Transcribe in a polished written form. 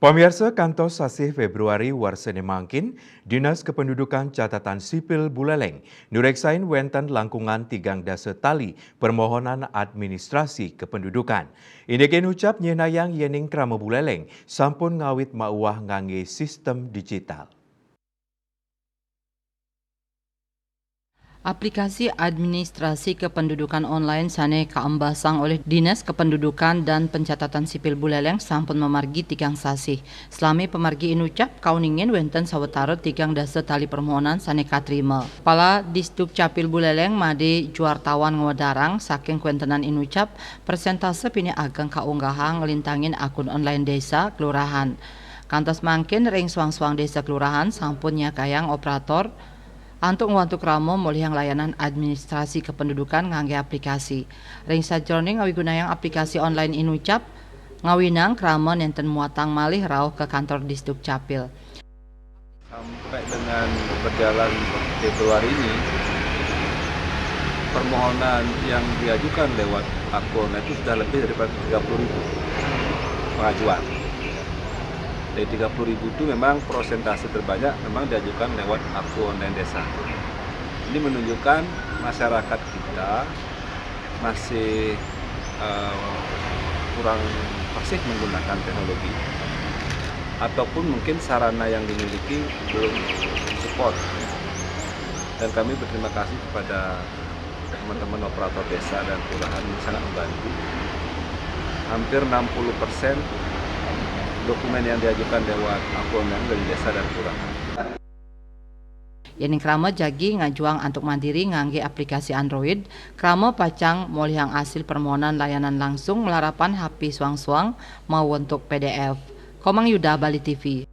Pemirsa kantor Sasih Februari Warsene Mangkin, Dinas Kependudukan Catatan Sipil Buleleng, nureksain wenten langkungan tigang dasa tali permohonan administrasi kependudukan. Indeken ucap nyenayang yening krama Buleleng sampun ngawit mauah ngangge sistem digital. Aplikasi administrasi kependudukan online sane kaembasang oleh Dinas Kependudukan dan Pencatatan Sipil Buleleng sampun memargi tigang sasih. Selami pemargi inucap kauningin wenten sawetara tigang dasa tali permohonan sane katrima. Kepala Disduk Capil Buleleng Made Juartawan Ngwadarang saking kuentenan inucap persentase pini ageng kaunggahang ngelintangin akun online desa kelurahan. Kantos mangkin ring suang-suang desa kelurahan sampun nyakayang operator untuk ngewantu kramo mulihang layanan administrasi kependudukan ngangge aplikasi. Ring sajroning ngawigunayang aplikasi online inucap ngawinang kramo nenten muatang malih rauh ke kantor Disduk Capil. Sampai dengan berjalan Februari ini, permohonan yang diajukan lewat akun itu sudah lebih daripada 30.000 pengajuan. Dari 30.000 itu memang persentase terbanyak memang diajukan lewat akun online desa. Ini menunjukkan masyarakat kita masih kurang fasih menggunakan teknologi ataupun mungkin sarana yang dimiliki belum support. Dan kami berterima kasih kepada teman-teman operator desa dan kelurahan yang sangat membantu. Hampir 60% dokumen yang diajukan lewat akun dari desa dan kelurahan. Yening krama jagi ngajuang untuk mandiri ngangge aplikasi Android, krama pacang molihang hasil permohonan layanan langsung melarapan HP suang-suang mau untuk PDF. Komang Yuda, Bali TV.